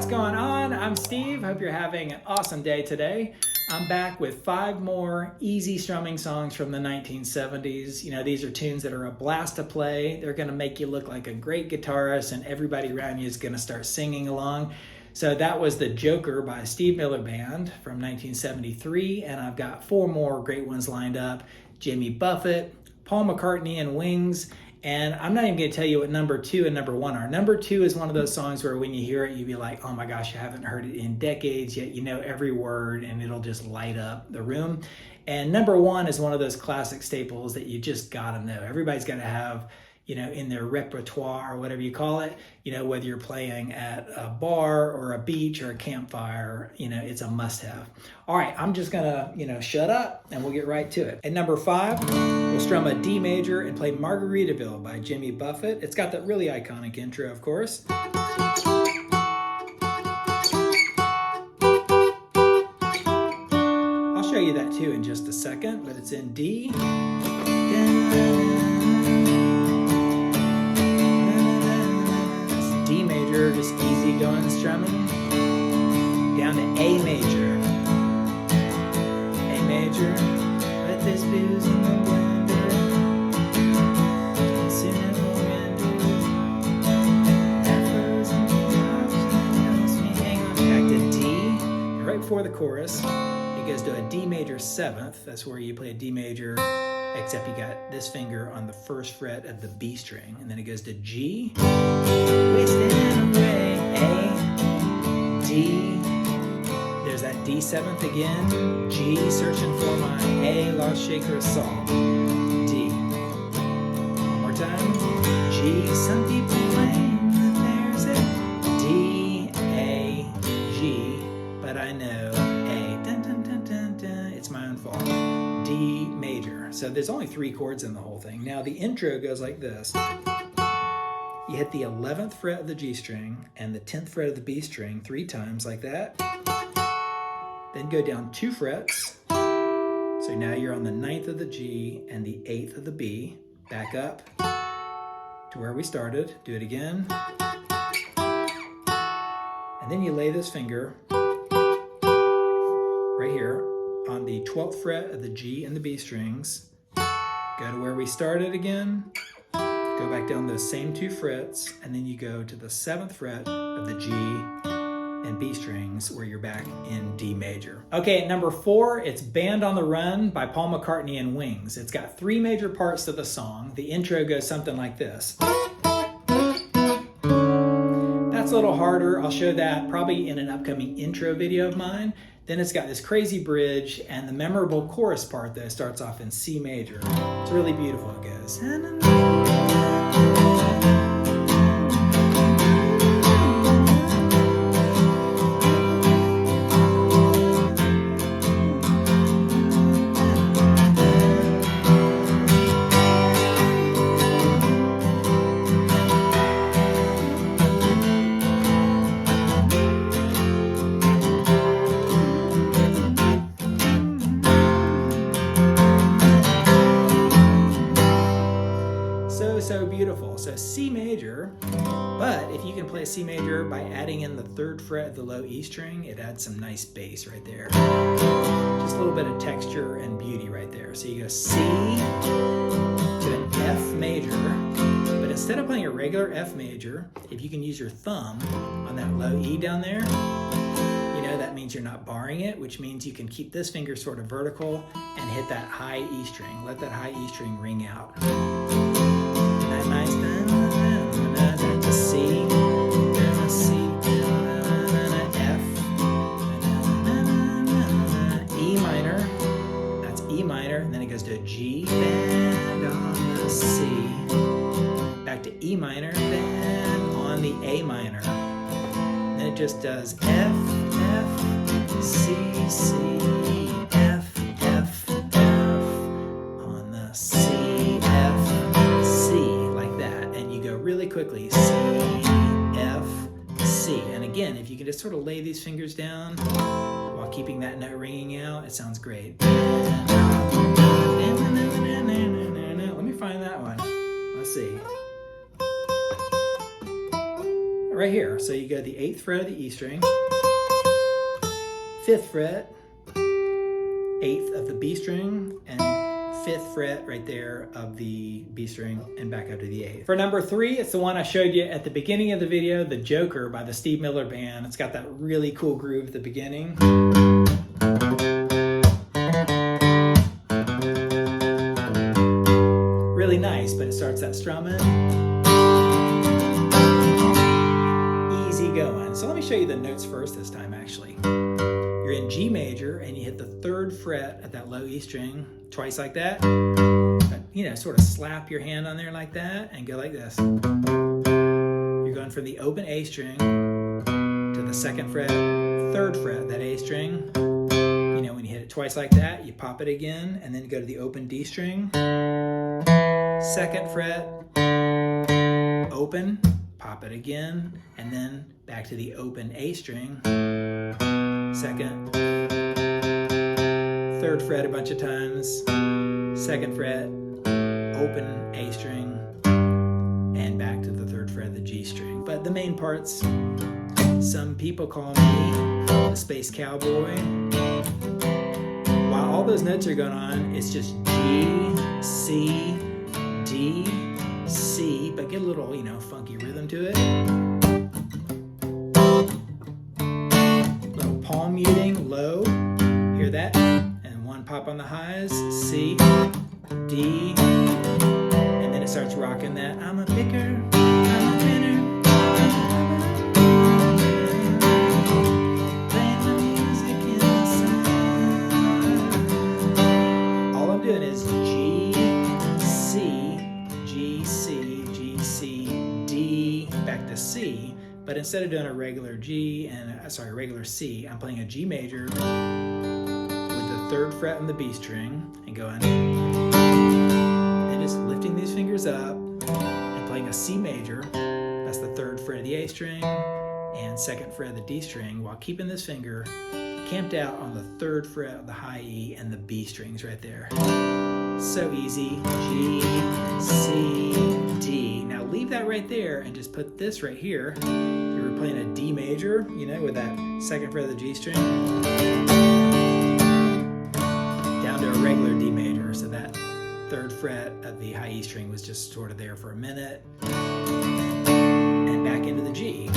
What's going on? I'm Steve. Hope you're having an awesome day today. I'm back with 5 more easy strumming songs from the 1970s. You know, these are tunes that are a blast to play. They're going to make you look like a great guitarist, and everybody around you is going to start singing along. So that was The Joker by Steve Miller Band from 1973, and I've got 4 more great ones lined up. Jimmy Buffett, Paul McCartney and Wings, and I'm not even going to tell you what number 2 and number 1 are. Number 2 is one of those songs where when you hear it, you'll be like, oh my gosh, I haven't heard it in decades, yet you know every word and it'll just light up the room. And number 1 is one of those classic staples that you just got to know. Everybody's got to have, you know, in their repertoire or whatever you call it, you know, whether you're playing at a bar or a beach or a campfire, you know, it's a must have. All right, I'm just gonna, you know, shut up and we'll get right to it. At number 5, we'll strum a D major and play Margaritaville by Jimmy Buffett. It's got that really iconic intro, of course. I'll show you that too in just a second, but it's in D. D major, just easy going strumming. Down to A major. A major, let this booze in the blender. Soon it will render. That frozen box helps me hang on. Back to D. And right before the chorus, it goes to a D major 7th. That's where you play a D major, except you got this finger on the 1st fret of the B string, and then it goes to G, wasting away, A, D, there's that D 7th again, G, searching for my A, lost shaker of salt, D, one more time, G, some people claim that there's a D, A, G, but I know A, dun dun dun dun dun, it's my own fault. D major. So there's only 3 chords in the whole thing. Now the intro goes like this. You hit the 11th fret of the G string and the 10th fret of the B string 3 times like that. Then go down 2 frets. So now you're on the 9th of the G and the 8th of the B. Back up to where we started. Do it again. And then you lay this finger right here on the 12th fret of the G and the B strings, go to where we started again, go back down those same 2 frets, and then you go to the 7th fret of the G and B strings where you're back in D major. Okay, at number 4, it's Band on the Run by Paul McCartney and Wings. It's got 3 major parts to the song. The intro goes something like this. That's a little harder. I'll show that probably in an upcoming intro video of mine. Then it's got this crazy bridge, and the memorable chorus part though starts off in C major. It's really beautiful. It goes. So beautiful. So C major, but if you can play a C major by adding in the 3rd fret of the low E string, it adds some nice bass right there. Just a little bit of texture and beauty right there. So you go C to an F major, but instead of playing a regular F major, if you can use your thumb on that low E down there, you know, that means you're not barring it, which means you can keep this finger sort of vertical and hit that high E string. Let that high E string ring out. Nice to C, F, E minor, that's E minor, and then it goes to G, band on the C, back to E minor, band on the A minor, then it just does F, F, C, C, F, F, F, on the C, really quickly, C, F, C. And again, if you can just sort of lay these fingers down while keeping that note ringing out, it sounds great. Let me find that one. Let's see. right here. So you go to the 8th fret of the E string, 5th fret, 8th of the B string, and 5th fret right there of the B string, and back up to the 8th. For number 3, it's the one I showed you at the beginning of the video, The Joker by the Steve Miller Band. It's got that really cool groove at the beginning. Really nice, but it starts that strumming. Easy going. So let me show you the notes first this time, actually. You're in G major, and you hit the 3rd fret at that low E string, twice like that. But, you know, sort of slap your hand on there like that, and go like this. You're going from the open A string to the 2nd fret, 3rd fret, that A string. You know, when you hit it twice like that, you pop it again, and then go to the open D string. 2nd fret, open, pop it again, and then back to the open A string. 2nd, 3rd fret a bunch of times, 2nd fret, open A string, and back to the 3rd fret of the G string. But the main parts, some people call me the Space Cowboy. While all those notes are going on, it's just G, C, D, C, but get a little, you know, funky rhythm to it. Little palm muting, low, hear that? And one pop on the highs, C, D, and then it starts rocking that. I'm a picker, I'm a winner. Playing my music inside. All I'm doing is G, C, G, C, G, C, D, back to C. But instead of doing a regular G and regular C, I'm playing a G major with the 3rd fret on the B string and going, and just lifting these fingers up and playing a C major. That's the 3rd fret of the A string and 2nd fret of the D string, while keeping this finger camped out on the 3rd fret of the high E and the B strings right there. So easy. G, C, D. Now leave that right there and just put this right here. You were playing a D major, you know, with that 2nd fret of the G string, down to a regular D major. So that 3rd fret of the high E string was just sort of there for a minute, and back into the G.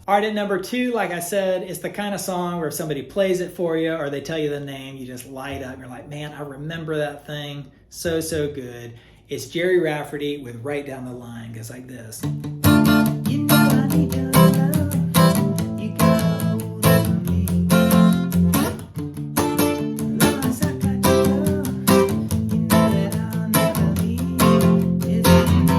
All right, at number 2, like I said, it's the kind of song where if somebody plays it for you or they tell you the name, you just light up. You're like, man, I remember that thing. So, so good. It's Gerry Rafferty with Right Down the Line. Goes like this. You know I need your love. You got hold of me. Lost, I got your love. You know that I'll never leave. It's you.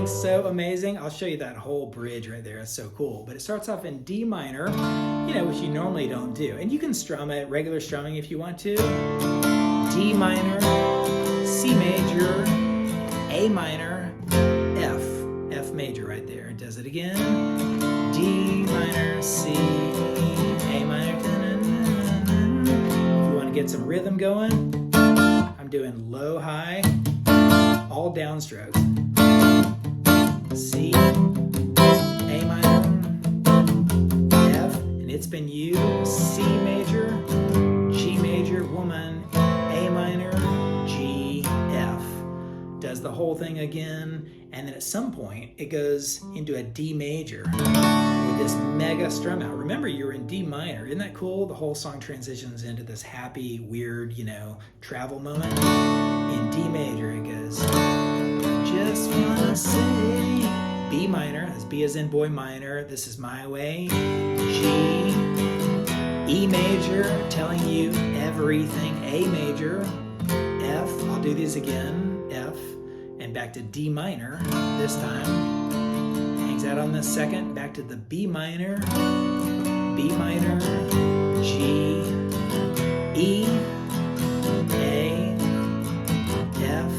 So amazing. I'll show you that whole bridge right there. It's so cool. But it starts off in D minor, you know, which you normally don't do. And you can strum it, regular strumming if you want to. D minor, C major, A minor, F major right there. It does it again. D minor, C, A minor. If you want to get some rhythm going, I'm doing low, high, all downstroke. C, A minor, F, and it's been you, C major, G major, woman, A minor, G, F. Does the whole thing again, and then at some point it goes into a D major with this mega strum out. Remember, you were in D minor. Isn't that cool? The whole song transitions into this happy, weird, you know, travel moment. In D major it goes, just wanna say, B minor, that's B as in boy minor, this is my way, G, E major, telling you everything, A major, F, I'll do these again, F, and back to D minor, this time, hangs out on the 2nd, back to the B minor, G, E, A, F,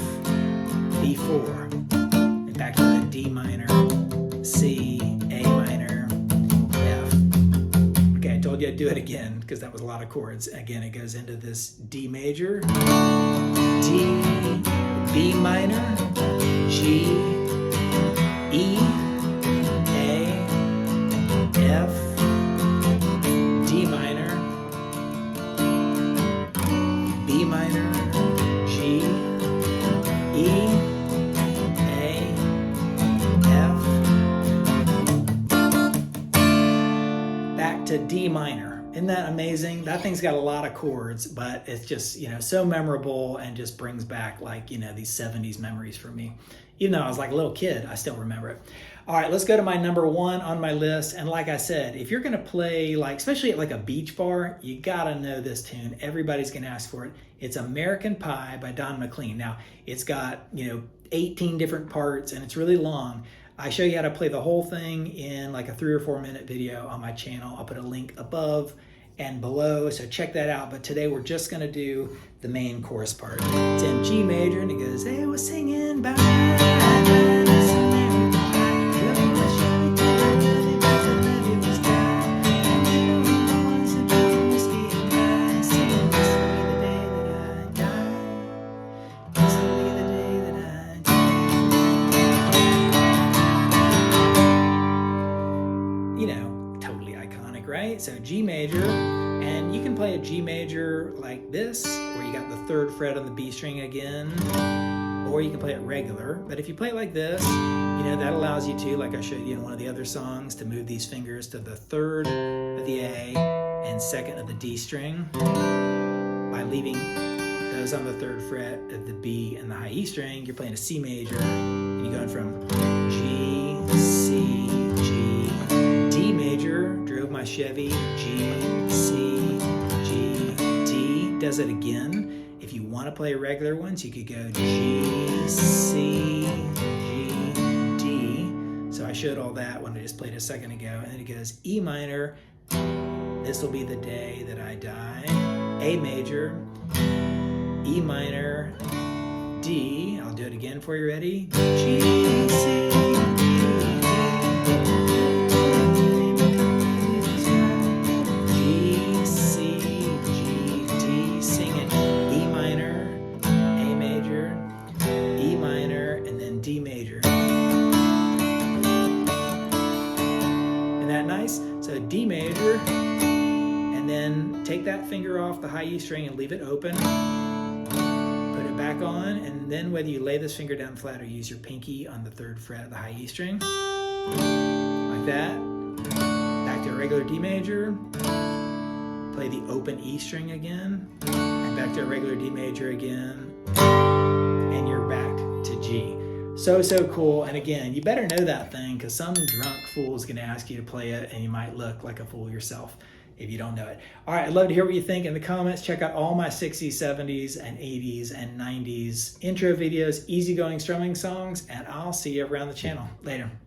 B4, and back to the D minor, C, A minor, F, do it again because that was a lot of chords. Again, it goes into this D major, D, B minor, G, E, A, F, D minor, B minor, G, E, A, F, back to D minor. Isn't that amazing? That thing's got a lot of chords, but it's just, so memorable and just brings back like, these 70s memories for me. Even though I was like a little kid, I still remember it. All right, let's go to my number one on my list. And like I said, if you're gonna play, like, especially at like a beach bar, you gotta know this tune. Everybody's gonna ask for it. It's American Pie by Don McLean. Now, it's got, 18 different parts and it's really long. I show you how to play the whole thing in like a 3 or 4 minute video on my channel. I'll put a link above and below, so check that out. But today we're just gonna do the main chorus part. It's in G major and it goes, they were singing bye. Totally iconic, right? So G major, and you can play a G major like this, where you got the 3rd fret on the B string again, or you can play it regular. But if you play it like this, that allows you to, like I showed you in one of the other songs, to move these fingers to the 3rd of the A and 2nd of the D string by leaving those on the 3rd fret of the B and the high E string. You're playing a C major, and you're going from G, C, G, D major, drove my Chevy, G, C, G, D. Does it again. If you want to play regular ones, you could go G, C, G, D. So I showed all that when I just played a second ago. And then it goes E minor, this will be the day that I die, A major, E minor, D. I'll do it again for you. Ready? G, C, D major. Isn't that nice? So D major, and then take that finger off the high E string and leave it open. Put it back on, and then whether you lay this finger down flat or use your pinky on the 3rd fret of the high E string, like that. Back to a regular D major. Play the open E string again, and back to a regular D major again, and you're back to G. So cool. And again, you better know that thing, because some drunk fool is going to ask you to play it and you might look like a fool yourself if you don't know it. All right, I'd love to hear what you think in the comments. Check out all my 60s, 70s, and 80s and 90s intro videos, easygoing strumming songs, and I'll see you around the channel. Later.